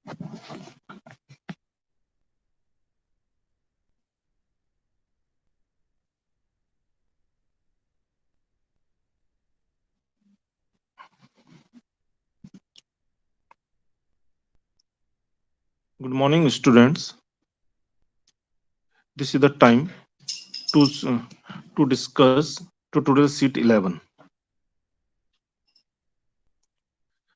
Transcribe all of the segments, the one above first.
Good morning, students. This is the time to discuss tutorial sheet 11.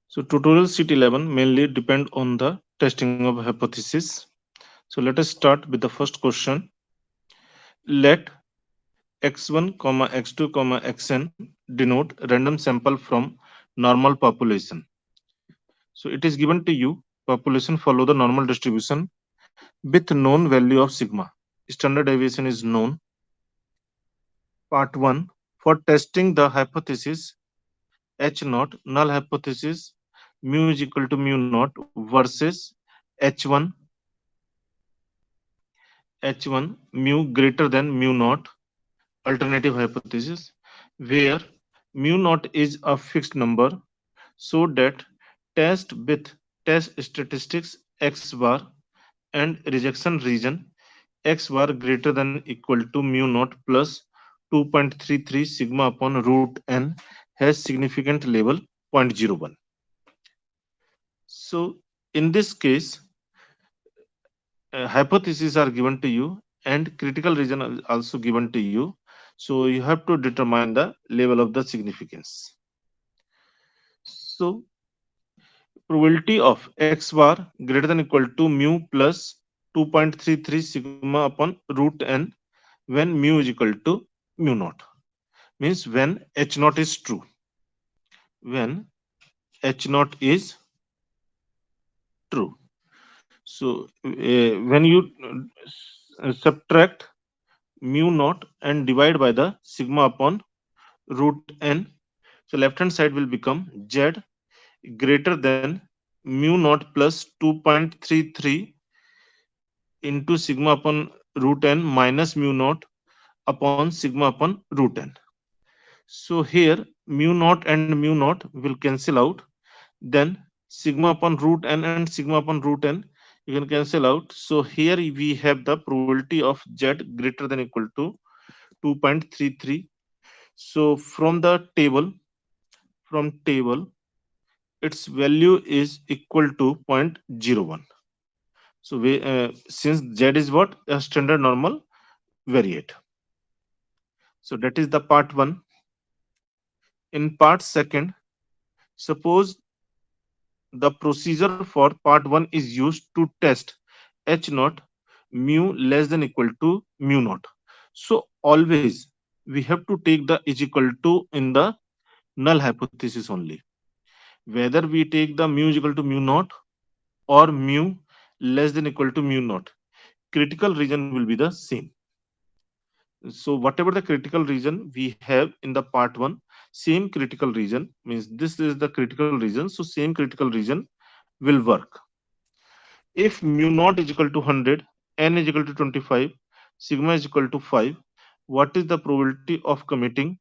So tutorial sheet 11 mainly depend on the testing of hypothesis. So let us start with the first question. Let x1, x2, xn denote random sample from normal population. So it is given to you population follow the normal distribution with known value of sigma. Standard deviation is known. Part 1. For testing the hypothesis H naught, null hypothesis mu is equal to mu naught versus H1, H1 mu greater than mu naught, alternative hypothesis, where mu naught is a fixed number, so that test with test statistics x bar and rejection region x bar greater than equal to mu naught plus 2.33 sigma upon root n has significant level 0.01. So in this case, hypotheses are given to you and critical region are also given to you. So you have to determine the level of the significance. So probability of x bar greater than equal to mu plus 2.33 sigma upon root n when mu is equal to mu naught means when h naught is true. When h naught is true. So when you subtract mu naught and divide by the sigma upon root n. So left hand side will become z greater than mu naught plus 2.33 into sigma upon root n minus mu naught upon sigma upon root n. So here mu naught and mu naught will cancel out. Then sigma upon root n and sigma upon root n you can cancel out. So here we have the probability of z greater than equal to 2.33. So from table its value is equal to 0.01. So since z is what a standard normal variate. So that is the part 1. In part 2, suppose the procedure for part 1 is used to test h naught mu less than equal to mu naught. So always we have to take the is equal to in the null hypothesis only. Whether we take the mu is equal to mu naught or mu less than equal to mu naught, critical region will be the same. So whatever the critical region we have in the part 1, same critical region means this is the critical region, so same critical region will work. If mu naught is equal to 100, n is equal to 25, sigma is equal to 5, what is the probability of committing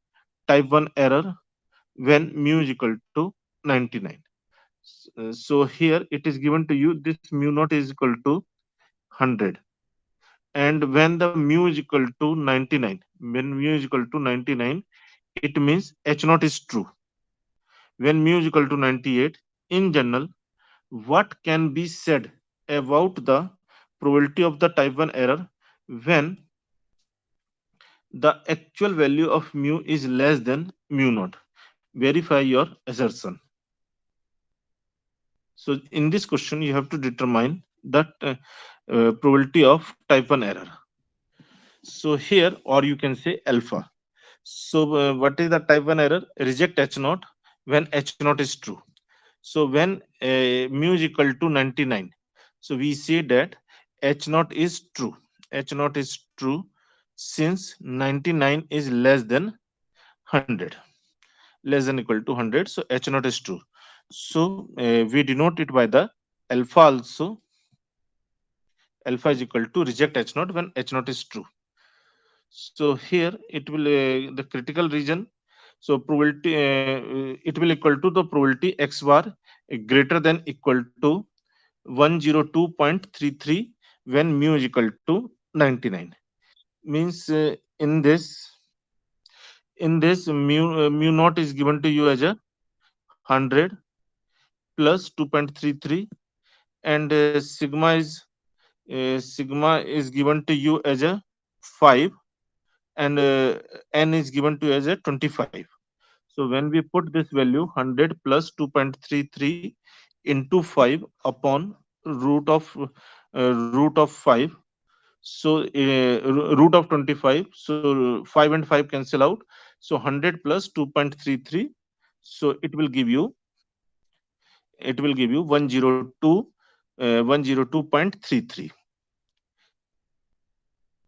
type 1 error when mu is equal to 99? So here it is given to you this mu naught is equal to 100, and when the mu is equal to 99, when mu is equal to 99, it means h naught is true. When mu is equal to 98, in general, what can be said about the probability of the type 1 error when the actual value of mu is less than mu naught? Verify your assertion. So in this question you have to determine the probability of type 1 error. So here, or you can say alpha. So what is the type 1 error? Reject h naught when h naught is true. So when mu is equal to 99, so we say that h naught is true. H naught is true since 99 is less than 100, less than equal to 100. So h naught is true. So we denote it by the alpha also. Alpha is equal to reject h naught when h naught is true. So here it will the critical region. So probability it will equal to the probability x bar greater than equal to 102.33 when mu is equal to 99. Means in this mu naught is given to you as a 100 plus 2.33, and sigma is given to you as a 5, and n is given to you as a 25. So when we put this value 100 plus 2.33 into 5 upon root of root of 5, so root of 25, so 5 and 5 cancel out, so 100 plus 2.33, so it will give you 102.33.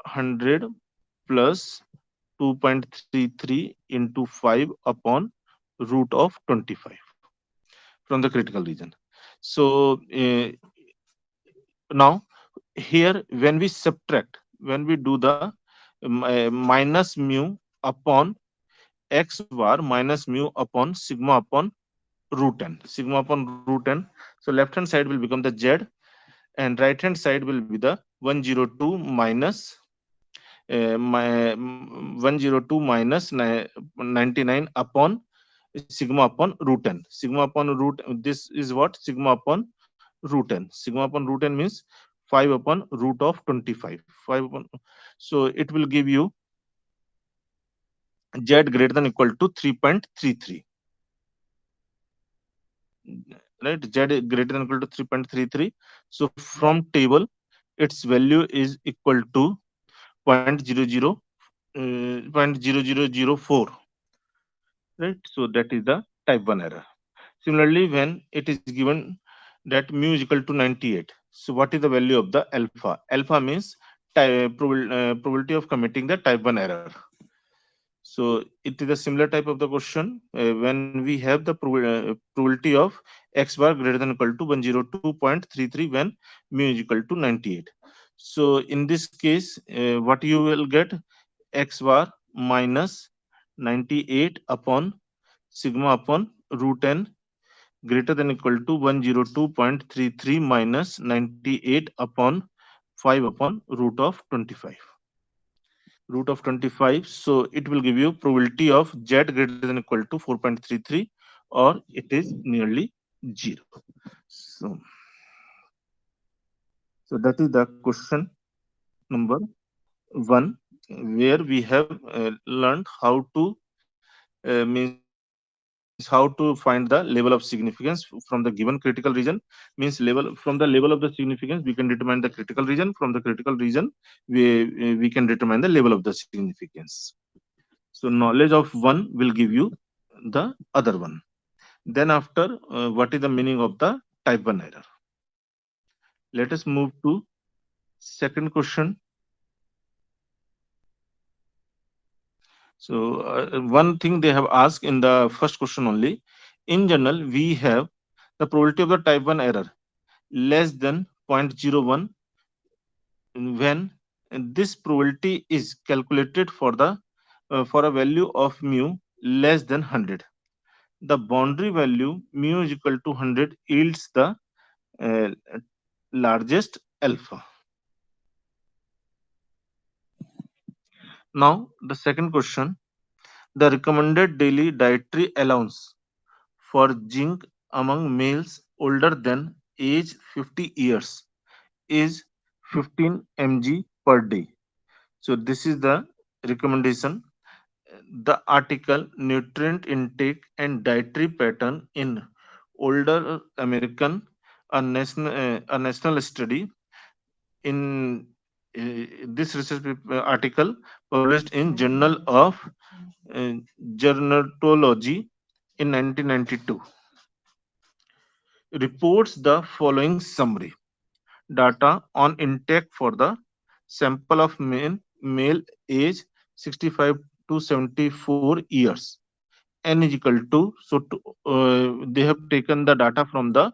100 plus 2.33 into 5 upon root of 25 from the critical region. So now here when we subtract, when we do the minus mu upon x bar minus mu upon sigma upon root n, sigma upon root n, so left hand side will become the z, and right hand side will be the 102 minus 102 minus 99 upon sigma upon root n. Sigma upon root, this is what sigma upon root n. Sigma upon root n means 5 upon root of 25. 5 upon, so it will give you z greater than equal to 3.33. Right, z greater than equal to 3.33. So from table, its value is equal to 0.0004. Right, so that is the type 1 error. Similarly, when it is given that mu is equal to 98, so what is the value of the alpha? Alpha means probability of committing the type 1 error. So it is a similar type of the question when we have the probability of x bar greater than equal to 102.33 when mu is equal to 98. So in this case, what you will get, x bar minus 98 upon sigma upon root n greater than equal to 102.33 minus 98 upon 5 upon root of 25. Root of 25, so it will give you probability of z greater than equal to 4.33, or it is nearly 0. So so that is the question number 1, where we have learned how to means how to find the level of significance from the given critical region. Means level, from the level of the significance we can determine the critical region, from the critical region we can determine the level of the significance. So knowledge of one will give you the other one. Then after, what is the meaning of the type 1 error? Let us move to second question. So one thing they have asked in the first question only. In general, we have the probability of the type 1 error less than zero point zero 0.01 when this probability is calculated for a value of mu less than 100. The boundary value mu is equal to 100 yields the uh, largest alpha. Now, the second question, the recommended daily dietary allowance for zinc among males older than age 50 years is 15 mg per day. So, this is the recommendation. The article Nutrient Intake and Dietary Pattern in Older American, a national study in this article published in Journal of uh, Gerontology in 1992 reports the following summary. Data on intake for the sample of male age 65 to 74 years. N is equal to, so they have taken the data from the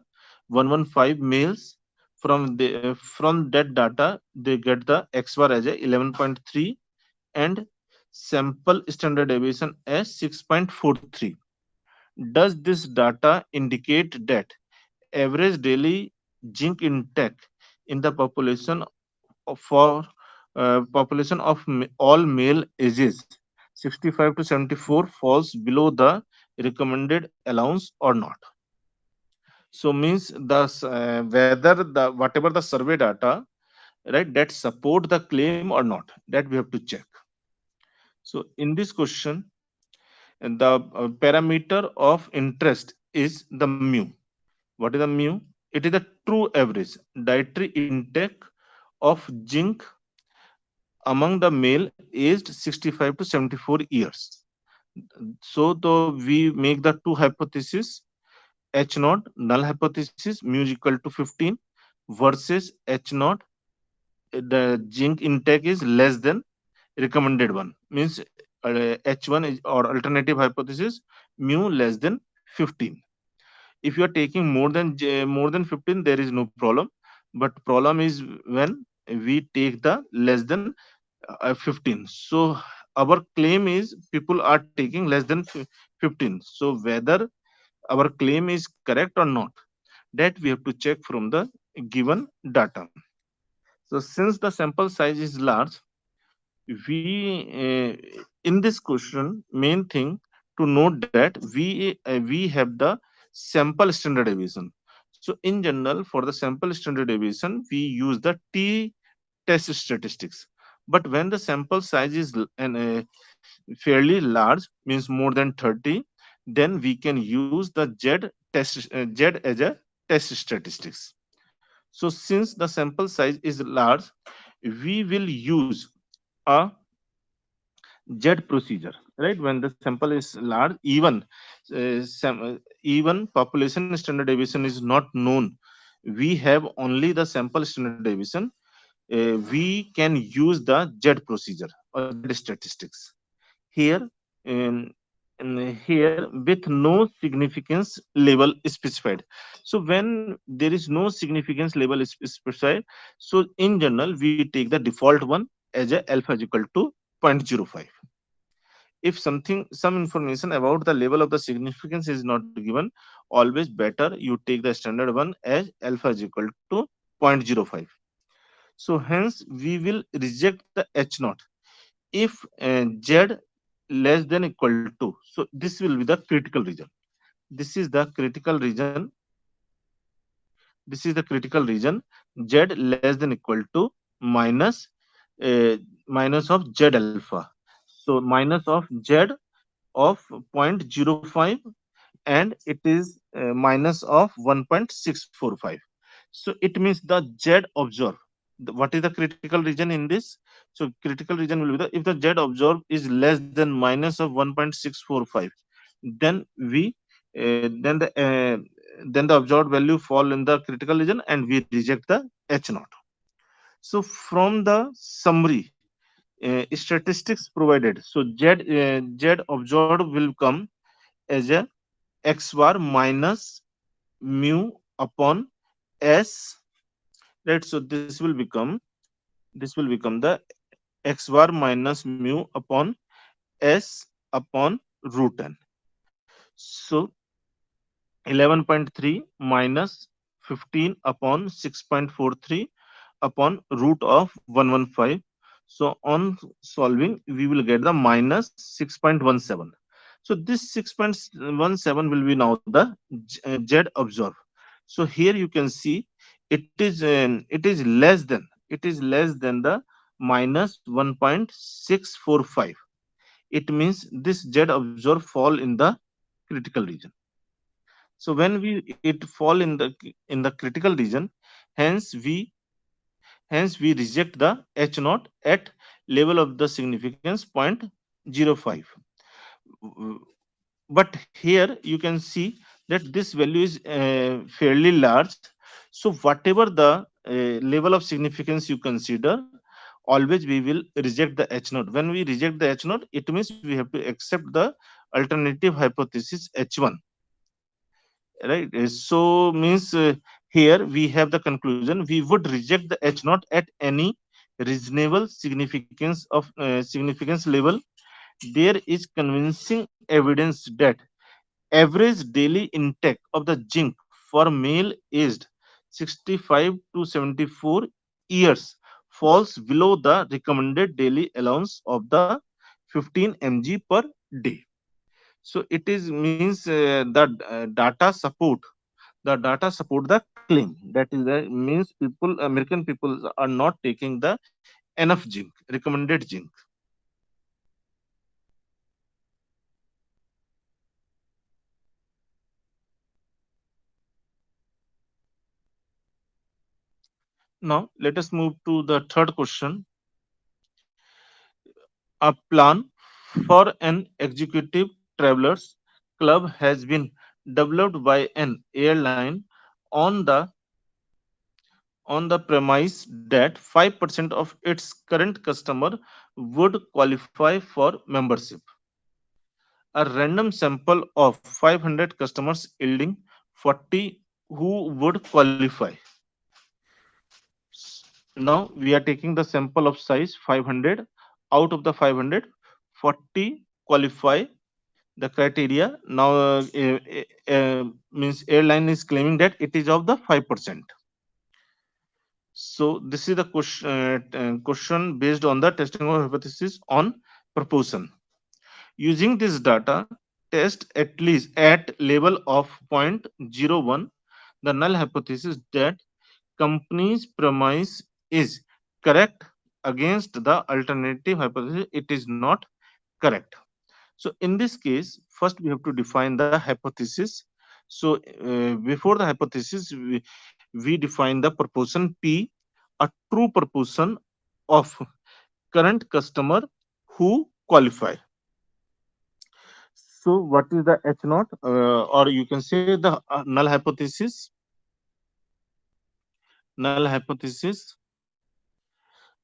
115 males. From that data they get the x bar as a 11.3 and sample standard deviation as 6.43. Does this data indicate that average daily zinc intake in the population for population of all male ages 65 to 74 falls below the recommended allowance or not. So means whether the whatever the survey data, right, that support the claim or not, that we have to check. So in this question, the parameter of interest is the mu. What is the mu? It is the true average dietary intake of zinc among the male aged 65 to 74 years. So though we make the two hypotheses, H naught null hypothesis mu is equal to 15 versus H naught, the zinc intake is less than recommended one, means H1 is or alternative hypothesis mu less than 15. If you are taking more than 15, there is no problem, but problem is when we take the less than 15. So our claim is people are taking less than 15. So whether our claim is correct or not, that we have to check from the given data. So since the sample size is large, we in this question main thing to note that we have the sample standard deviation. So in general, for the sample standard deviation, we use the t test statistics. But when the sample size is fairly large, means more than 30, then we can use the z as a test statistics. So since the sample size is large, we will use a Z procedure, right? When the sample is large, even population standard deviation is not known. We have only the sample standard deviation. We can use the Z procedure or Z statistics here. Um, here with no significance level specified. So when there is no significance level specified, so in general we take the default one as a alpha is equal to zero point zero 0.05. If something some information about the level of the significance is not given, always better you take the standard one as alpha is equal to zero point zero 0.05. So hence we will reject the h naught if z less than equal to. So this will be the critical region. This is the critical region. This is the critical region. Z less than equal to minus uh, minus of z alpha. So minus of z of 0.05, and it is minus of 1.645. So it means the z observed, what is the critical region in this? So critical region will be the if the z observed is less than minus of 1.645, then we then the observed value fall in the critical region and we reject the h naught. So from the summary statistics provided, so z observed will come as a x bar minus mu upon s, right? So this will become the x bar minus mu upon s upon root n. So 11.3 minus 15 upon 6.43 upon root of 115. So on solving, we will get the minus 6.17. So this 6.17 will be now the z observed. So here you can see it is less than the minus 1.645. It means this z observed fall in the critical region. So when we it fall in the critical region, hence we hence we reject the h naught at level of the significance 0.05. But here you can see that this value is fairly large. So whatever the level of significance you consider, always we will reject the h naught. When we reject the h naught, it means we have to accept the alternative hypothesis h1, right? So means here we have the conclusion we would reject the h naught at any reasonable significance level. There is convincing evidence that average daily intake of the zinc for male aged 65 to 74 years falls below the recommended daily allowance of the 15 mg per day. So it is means the data support the claim, that is the means people, American people are not taking the enough zinc, recommended zinc. Now let us move to the third question. A plan for an executive travelers club has been developed by an airline on the premise that 5% of its current customer would qualify for membership. A random sample of 500 customers yielding 40 who would qualify. Now we are taking the sample of size 500. Out of the 500, 40 qualify the criteria. Now means airline is claiming that it is of the 5%. So this is the question based on the testing of hypothesis on proportion. Using this data, test at least at level of 0.01 the null hypothesis that company's premise is correct against the alternative hypothesis it is not correct. So in this case, first we have to define the hypothesis. So before the hypothesis, we define the proportion P, a true proportion of current customer who qualify. So what is the H naught, or you can say the null hypothesis? Null hypothesis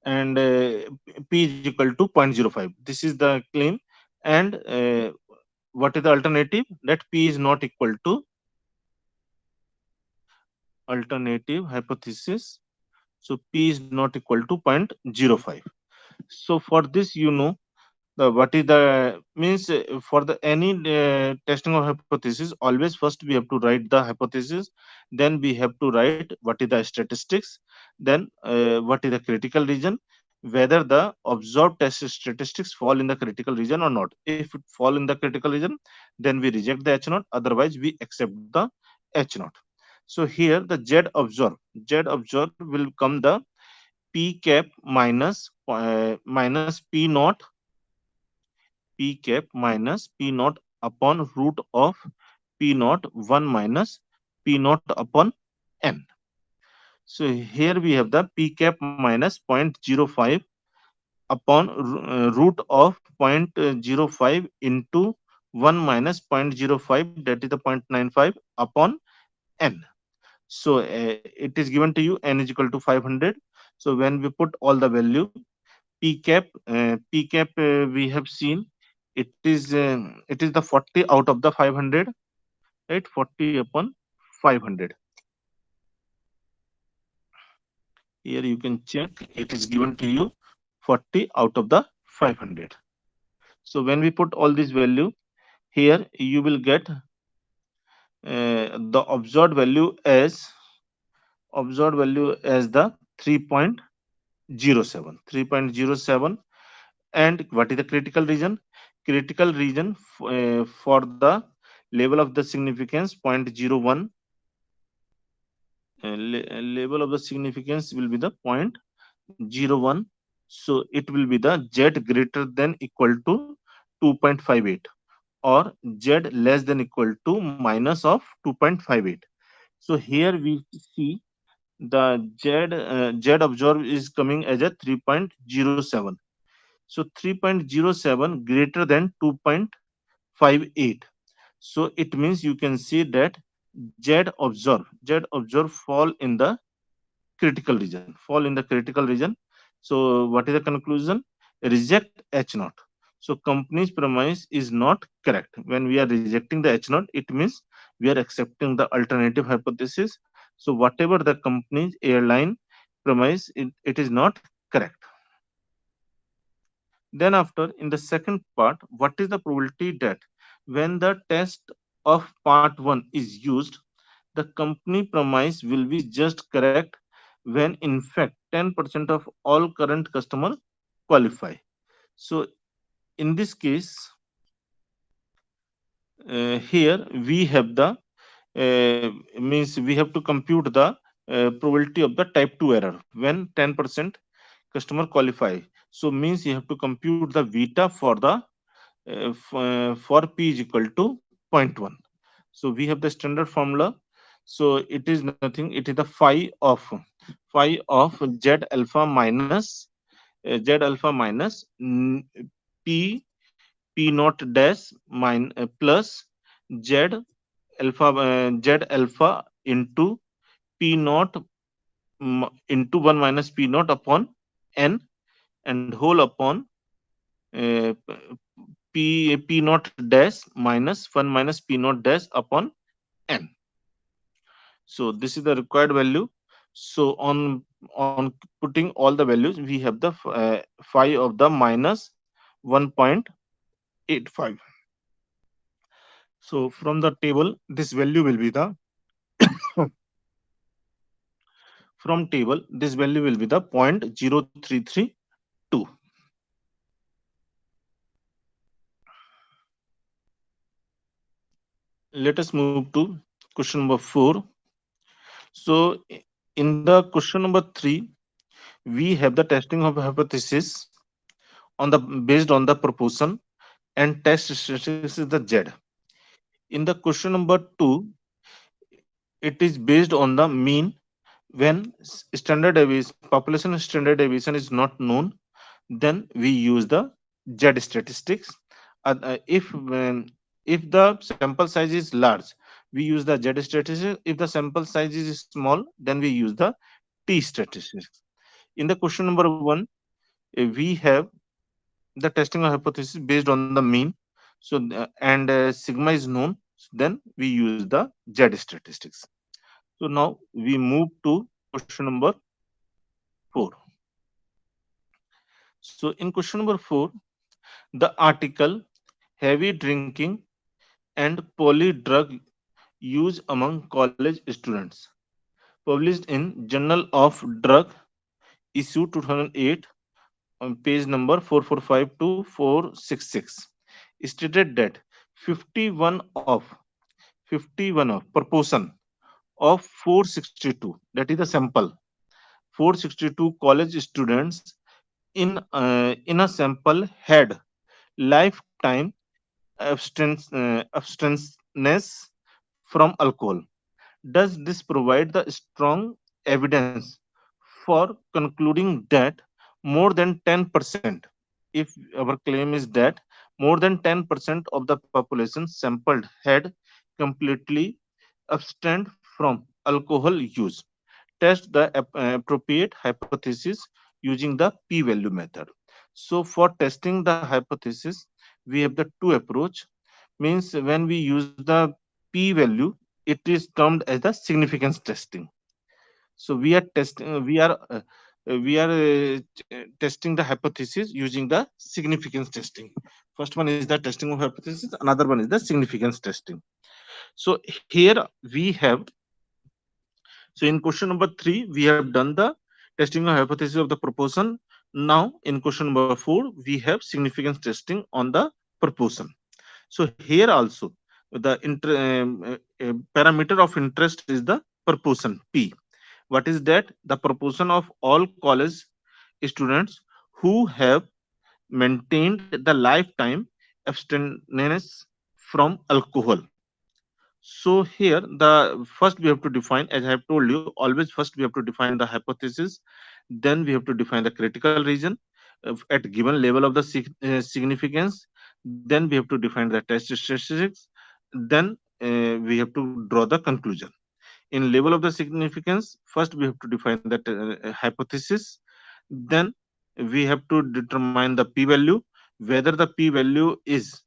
and P is equal to zero point zero 0.05. This is the claim, and what is the alternative? That P is not equal to alternative hypothesis. So P is not equal to zero point zero 0.05. So for this, the what is the means for the any testing of hypothesis, always first we have to write the hypothesis, then we have to write what is the statistics, then what is the critical region, whether the observed test statistics fall in the critical region or not. If it fall in the critical region, then we reject the H naught, otherwise we accept the H naught. So here the Z observed will come the P cap minus P naught, P cap minus P naught upon root of P naught 1 minus P naught upon n. So here we have the P cap minus 0.05 upon root of 0.05 into 1 minus 0.05, that is the 0.95 upon n. So it is given to you n is equal to 500. So when we put all the value, P cap we have seen it is the 40 out of the 500, right? 40 upon 500. Here you can check, it is given to you 40 out of the 500. So when we put all this value here, you will get the observed value as the 3.07. 3.07. And what is the critical region? Critical region for the level of the significance 0.01. Level of the significance will be the 0.01. So it will be the Z greater than equal to 2.58 or Z less than equal to minus of 2.58. So here we see the Z observed is coming as a 3.07. So 3.07 greater than 2.58. So it means you can see that Z observe fall in the critical region, fall in the critical region. So what is the conclusion? Reject H naught. So company's premise is not correct. When we are rejecting the H naught, it means we are accepting the alternative hypothesis. So whatever the company's airline premise, it is not correct. Then after, in the second part, what is the probability that when the test of part 1 is used, the company premise will be just correct when in fact 10% of all current customer qualify. So in this case, here we have the means we have to compute the probability of the type 2 error when 10% customer qualify. So means you have to compute the beta for the for p is equal to zero point 0.1. So we have the standard formula. So it is nothing, it is the phi of z alpha minus p p naught dash plus z z alpha into p naught into 1 minus p naught upon n, and whole upon uh, p naught dash minus 1 minus p naught dash upon n. So this is the required value. So on putting all the values, we have the phi of the minus 1.85. So from the table, this value will be the from table this value will be the 0.0332. Let us move to question number 4. So in the question number 3, we have the testing of hypothesis on the based on the proportion, and test statistics is the z. In the question number 2, it is based on the mean when standard deviation, population standard deviation is not known, then we use the z statistics. If the sample size is large, we use the z statistics. If the sample size is small, then we use the t statistics. In the question number 1, we have the testing of hypothesis based on the mean. So and sigma is known, then we use the z statistics. So now we move to question number 4. So in question number 4, the article heavy drinking and poly drug use among college students, published in Journal of Drug, issue 2008, on page number 445 to 466, stated that 51 of 51 of proportion of 462, that is the sample, 462 college students in a sample had lifetime abstinence from alcohol. Does this provide the strong evidence for concluding that more than 10%, if our claim is that more than 10% of the population sampled had completely abstained from alcohol use? Test the appropriate hypothesis using the p-value method. So for testing the hypothesis, we have the two approach. Means when we use the p-value, it is termed as the significance testing. So we are testing the hypothesis using the significance testing. First one is the testing of hypothesis, another one is the significance testing. So here we have, so in question number 3, we have done the testing of hypothesis of the proportion. Now in question number 4, we have significance testing on the proportion. So here also the parameter of interest is the proportion p. What is that? The proportion of all college students who have maintained the lifetime abstinence from alcohol. So here the first we have to define, as I have told you, always first we have to define the hypothesis, then we have to define the critical region at given level of the significance, then we have to define the test statistics, then we have to draw the conclusion. In level of the significance, first we have to define that hypothesis, then we have to determine the p-value, whether the p-value is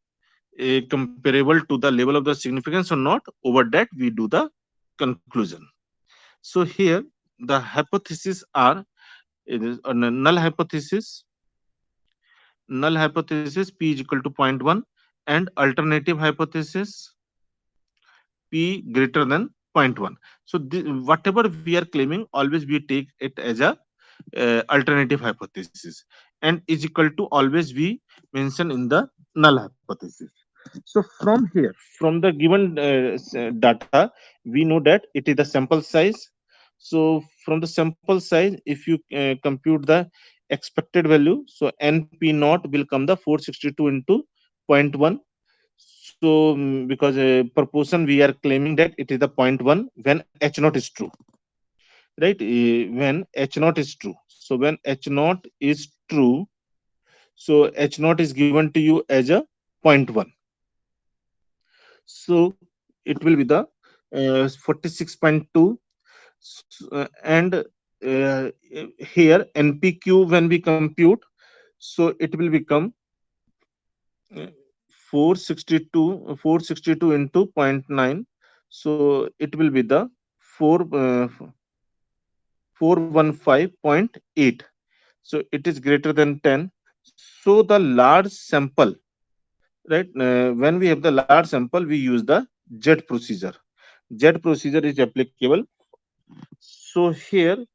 comparable to the level of the significance or not. Over that we do the conclusion. So here the hypotheses are, it is a null hypothesis p is equal to zero point 0.1, and alternative hypothesis p greater than point 0.1. So whatever we are claiming, always we take it as a alternative hypothesis, and is equal to always we mention in the null hypothesis. So from here, from the given data, we know that it is the sample size. So from the sample size, if you compute the expected value, so np naught will come the 462 into zero point 0.1. So because proportion we are claiming that it is the zero point 0.1 when h naught is true, right? When h naught is true, so when h naught is true, so h naught is given to you as a zero point 0.1. So it will be the 46.2. And here npq when we compute, so it will become uh, 462 into zero point 0.9. So it will be the 4 415.8. So it is greater than 10. So the large sample, right? When we have the large sample, we use the z procedure. Z procedure is applicable. So here,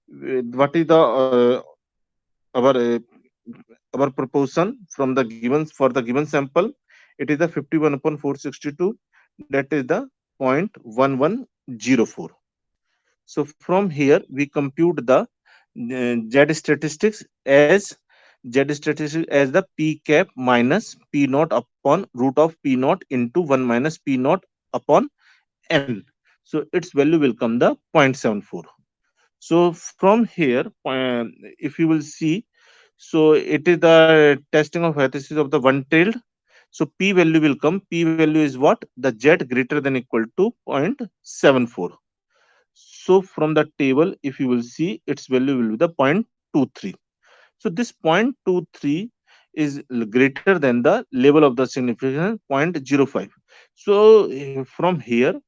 what is the our proportion from the given for the given sample? It is the 51 upon 462. That is the 0.1104. So from here, we compute the Z statistics as the P cap minus P naught upon root of P naught into 1 minus P naught upon N. So its value will come the 0.74. So from here, if you will see, so it is the testing of hypothesis of the one tailed. So P value will come. P value is what? The Z greater than equal to 0.74. So from the table, if you will see, its value will be the 0.23. So this 0.23 is greater than the level of the significance 0.05. So from here,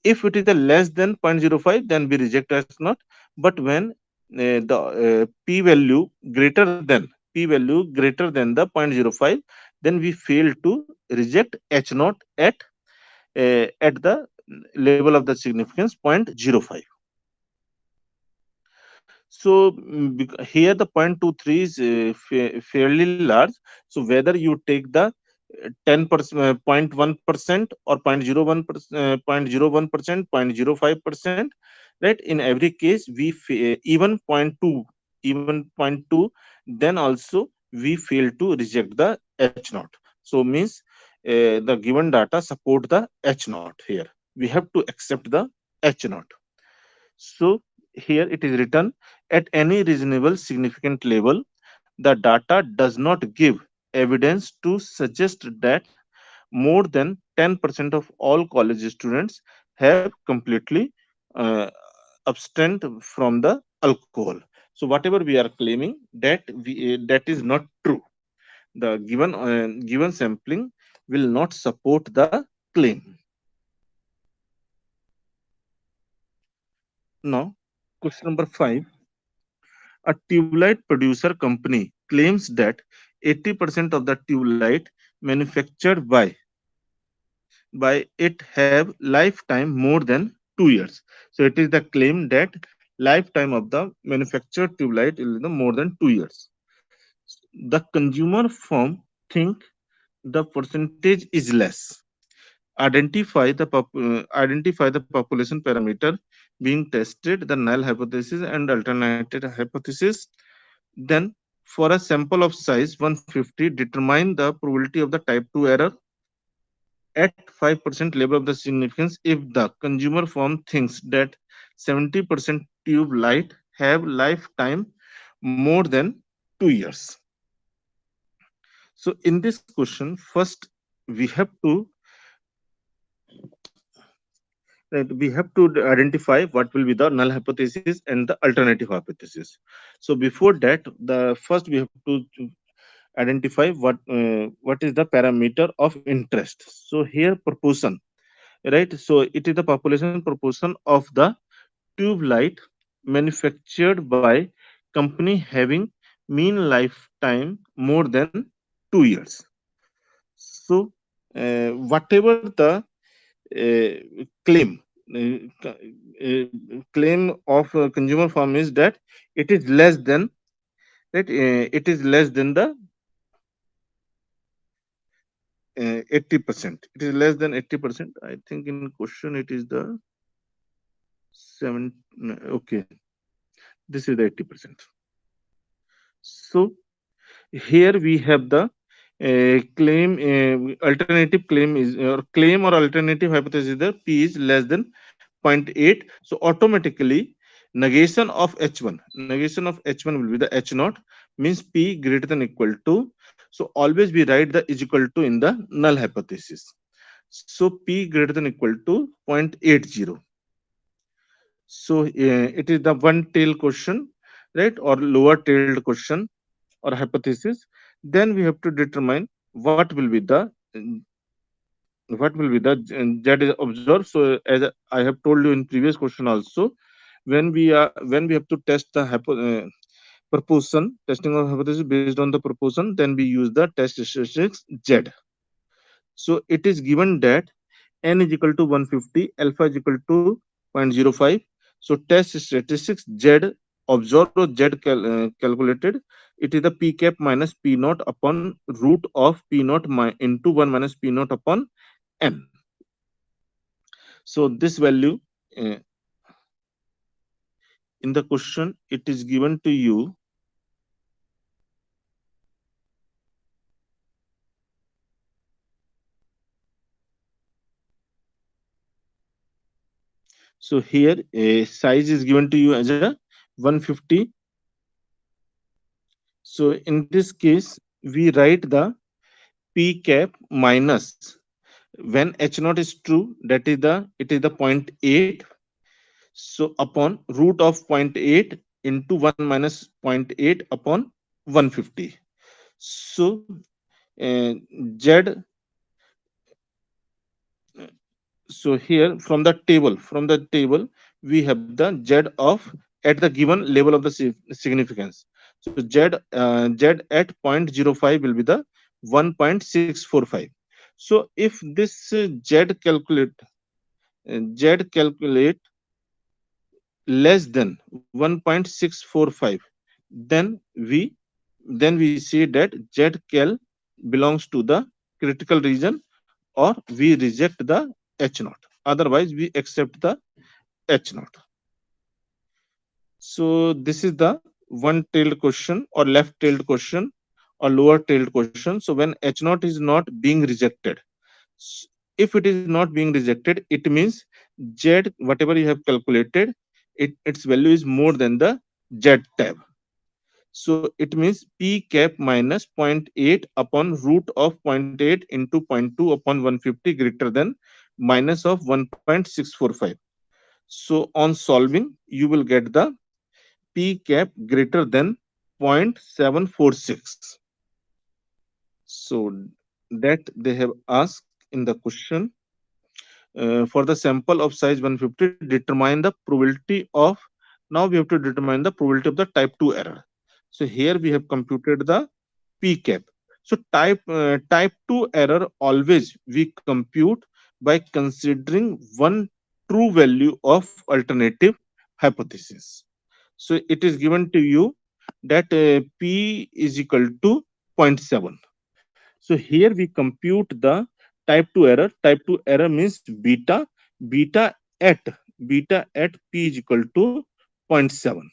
if it is the less than 0.05, then we reject as not. But when the p value greater than the 0.05, then we fail to reject h naught at the level of the significance 0.05. So here the 0.23 is fairly large. So whether you take the 10%, 0.1% or 0.01%, 0.01%, 0.05%, right? In every case, even zero point 0.2, even zero point 0.2, then also we fail to reject the H naught. So means the given data support the H naught here. We have to accept the H naught. So here it is written, at any reasonable significant level, the data does not give evidence to suggest that more than 10% of all college students have completely uh, abstained from the alcohol. So whatever we are claiming, that is not true. The given sampling will not support the claim. Now, question number 5. A tube light producer company claims that 80% of the tube light manufactured by it have lifetime more than 2 years. So it is the claim that lifetime of the manufactured tube light is the more than 2 years. The consumer firm think the percentage is less. Identify the population parameter being tested, the null hypothesis and alternative hypothesis. Then, for a sample of size 150, determine the probability of the type 2 error at 5% level of the significance if the consumer firm thinks that 70% tube light have lifetime more than 2 years. So in this question, first we have to identify what will be the null hypothesis and the alternative hypothesis. So before that, the first we have to identify what is the parameter of interest. So here proportion, right? So it is the population proportion of the tube light manufactured by company having mean lifetime more than 2 years. So whatever the claim, claim of consumer firm is that it is less than, right, it is less than the 80%. It is less than 80%. I think in question it is the 7. Okay, this is the 80%. So here we have the claim, alternative claim is, or claim or alternative hypothesis is the p is less than zero point 0.8. So automatically negation of h1, negation of h1 will be the h naught, means p greater than equal to. So always we write the is equal to in the null hypothesis. So p greater than equal to 0.80. So it is the one tail question, right, or lower tailed question or hypothesis. Then we have to determine what will be the z is observed. So as I have told you in previous question also, when we have to test the proposition, testing of hypothesis based on the proposition, then we use the test statistics z. So it is given that n is equal to 150, alpha is equal to 0.05. So test statistics z observed or z calculated, it is the p cap minus p naught upon root of p naught into 1 minus p naught upon n. So this value, uh, in the question it is given to you. So here a size is given to you as a 150. So in this case we write the p cap minus, when h naught is true, that is the, it is the point 0.8. So upon root of point 0.8 into 1 minus point 0.8 upon 150. So uh, z, so here from the table we have the z of at the given level of the significance. So z at 0.05 will be the 1.645. So if this z calculate less than 1.645, then we see that z cal belongs to the critical region, or we reject the h naught, otherwise we accept the h naught. So this is the one tailed question or left tailed question or lower tailed question. So when h naught is not being rejected, s- if it is not being rejected, it means z whatever you have calculated, its value is more than the z tab. So it means p cap minus zero point 0.8 upon root of zero point 0.8 into zero point 0.2 upon 150 greater than minus of 1.645. So on solving, you will get the p cap greater than 0.746. So that they have asked in the question. For the sample of size 150, determine the probability of. Now we have to determine the probability of the type 2 error. So here we have computed the p cap. So type 2 error always we compute by considering one true value of alternative hypothesis. So it is given to you that p is equal to zero point 0.7. So here we compute the type 2 error. Type 2 error means beta at beta at p is equal to zero point 0.7.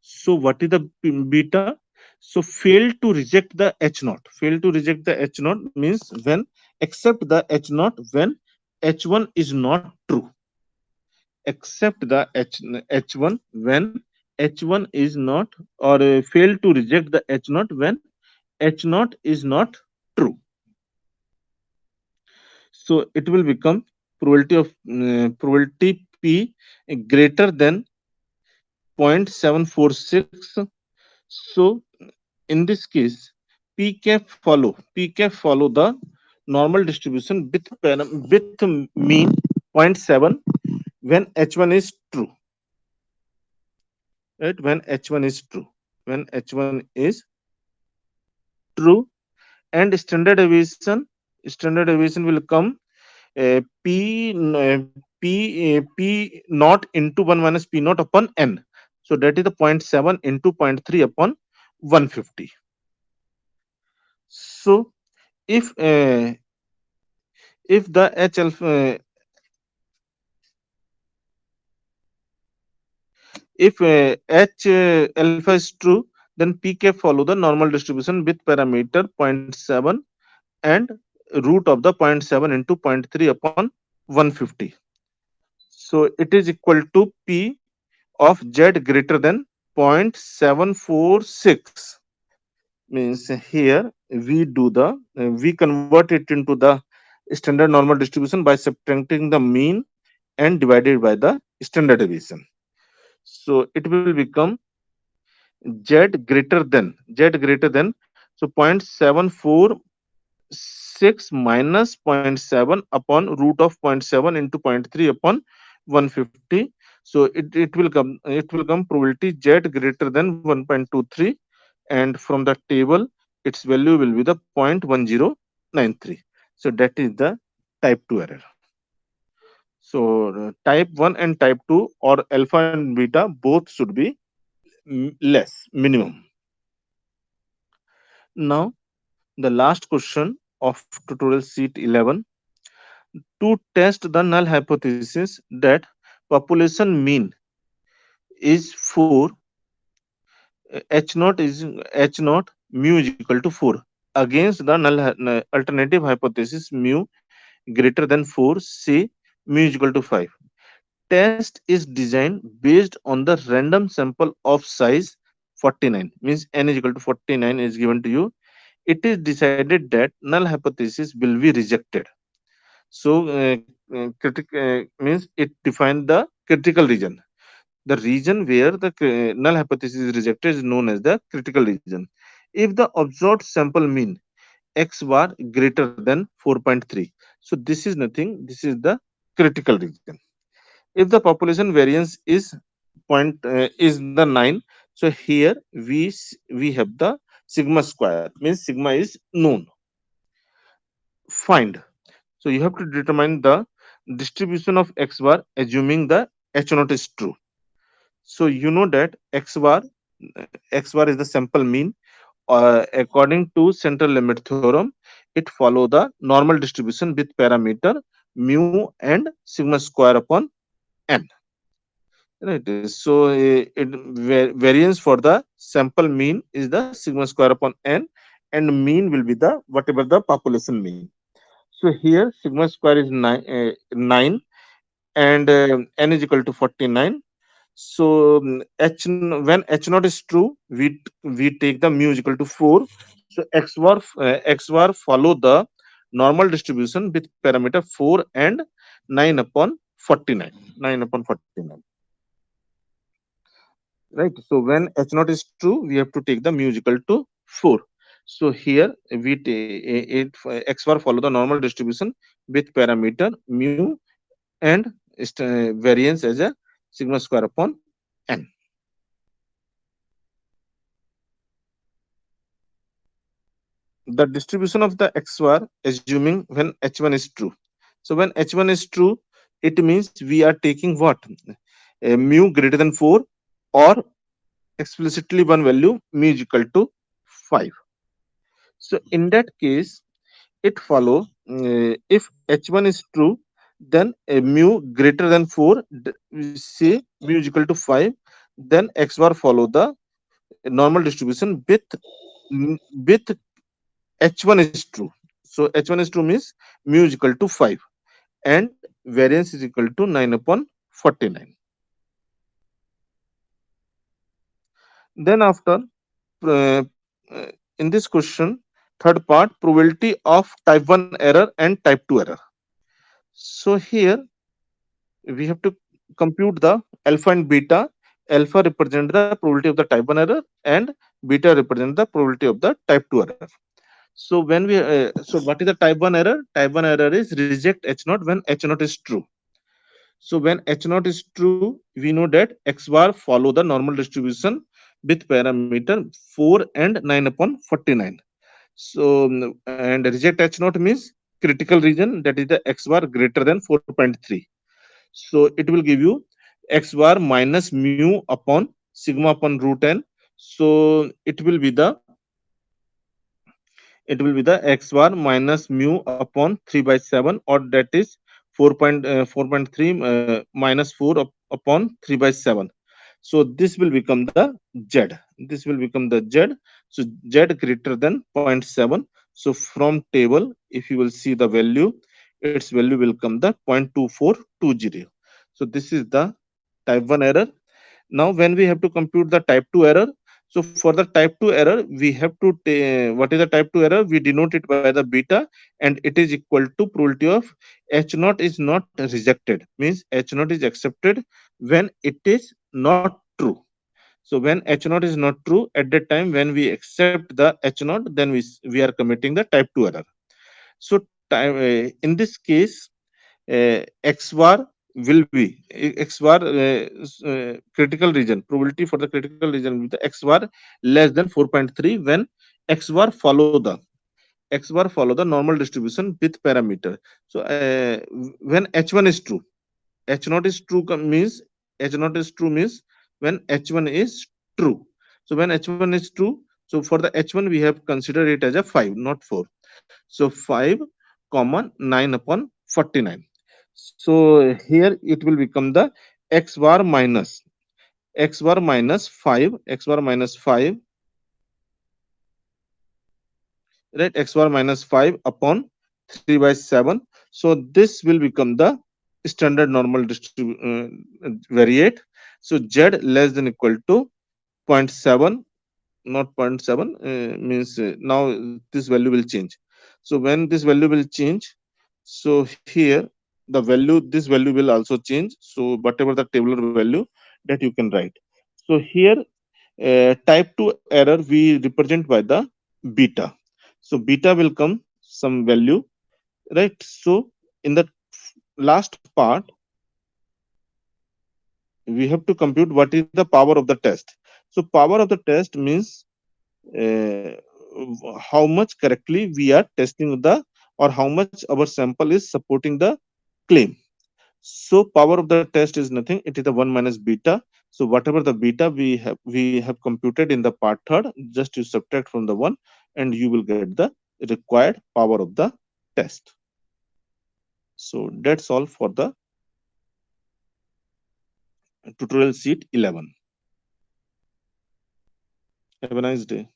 So what is the beta? So fail to reject the h naught. Fail to reject the h naught means when accept the h naught when h1 is not true. Accept the h1 when h1 is not, or fail to reject the h naught when h naught is not true. So it will become probability p greater than 0.746. So in this case, p cap follow the normal distribution with mean zero point 0.7 when h1 is true, right? When h1 is true, when h1 is true, and standard deviation will come p p naught into 1 minus p naught upon n. So that is the zero point 0.7 into zero point 0.3 upon 150. So if uh, if the h alpha if h alpha is true, then pk follow the normal distribution with parameter zero point 0.7 and root of the zero point 0.7 into zero point 0.3 upon 150. So it is equal to p of z greater than 0.746. Means here we convert it into the standard normal distribution by subtracting the mean and divided by the standard deviation. So it will become z greater than so 0.746 minus zero point 0.7 upon root of zero point 0.7 into zero point 0.3 upon 150. So it will come probability z greater than 1.23, and from the table its value will be the 0.1093. So that is the type 2 error. So type 1 and type 2, or alpha and beta, both should be less minimum. Now the last question of tutorial sheet 11: to test the null hypothesis that population mean is 4, h naught is h naught mu is equal to 4 against the alternative hypothesis mu greater than 4, say mu is equal to 5. Test is designed based on the random sample of size 49, means n is equal to 49 is given to you. It is decided that null hypothesis will be rejected. So means it defined the critical region. The region where the null hypothesis is rejected is known as the critical region. If the observed sample mean x bar greater than 4.3, so this is nothing, this is the critical region. If the population variance is the 9, so here we have the sigma square, means sigma is known. Find. So you have to determine the distribution of x bar assuming the h naught is true. So you know that x bar is the sample mean. According to central limit theorem, it follow the normal distribution with parameter mu and sigma square upon n. Right. So variance for the sample mean is the sigma square upon n, and mean will be the whatever the population mean. So here sigma square is 9, and n is equal to 49. So when h naught is true, we take the mu is equal to 4. So x bar follow the normal distribution with parameter 4 and 9 upon 49. 9 upon 49. Right. So when h naught is true, we have to take the mu is equal to 4. So here we x bar follow the normal distribution with parameter mu and variance as a sigma square upon n. The distribution of the x bar assuming when h1 is true. So when h1 is true, it means we are taking what? Mu greater than 4, or explicitly one value mu is equal to 5. So in that case, it follow if h1 is true, then a mu greater than 4, we say mu is equal to 5, then x bar follow the normal distribution with h1 is true. So h1 is true means mu is equal to 5, and variance is equal to 9 upon 49. Then after uh, in this question, third part, probability of type 1 error and type 2 error. So here we have to compute the alpha and beta. Alpha represent the probability of the type 1 error, and beta represent the probability of the type 2 error. So what is the type 1 error? Type 1 error is reject h naught when h naught is true. So when h naught is true, we know that x bar follow the normal distribution with parameter 4 and 9 upon 49. So and reject h naught means critical region, that is the x bar greater than 4.3. So it will give you x bar minus mu upon sigma upon root n. So it will be the x bar minus mu upon 3 by 7, or that is 4.3 minus 4 upon 3 by 7. So this will become the z. This will become the z. So z greater than zero point 0.7. So from table, if you will see the value, its value will come the 0.2420. So this is the type 1 error. Now when we have to compute the type 2 error, so for the type 2 error we have to what is the type 2 error, we denote it by the beta, and it is equal to probability of h naught is not rejected, means h naught is accepted when it is not true. So when h naught is not true, at that time when we accept the h naught, then we are committing the type 2 error. So in this case, x bar will be x bar critical region, probability for the critical region with the x bar less than 4.3 when x bar follow the normal distribution with parameter. So when h1 is true, h naught is true means h naught is true means when h1 is true. So when h1 is true, so for the h1 we have considered it as a 5, not 4. So 5 comma 9 upon 49. So here it will become the x bar minus 5, x bar minus 5, right, x bar minus 5 upon 3 by 7. So this will become the standard normal variate. So z less than equal to zero point 0.7, not zero point 0.7, means now this value will change. So when this value will change, so here the value, this value will also change. So whatever the tabular value, that you can write. So here type 2 error we represent by the beta. So beta will come some value, right? So in the last part we have to compute what is the power of the test. So power of the test means uh, how much correctly we are testing the, or how much our sample is supporting the claim. So power of the test is nothing, it is the 1 minus beta. So whatever the beta we have computed in the part third, just you subtract from the 1 and you will get the required power of the test. So that's all for the tutorial sheet 11. Have a nice day.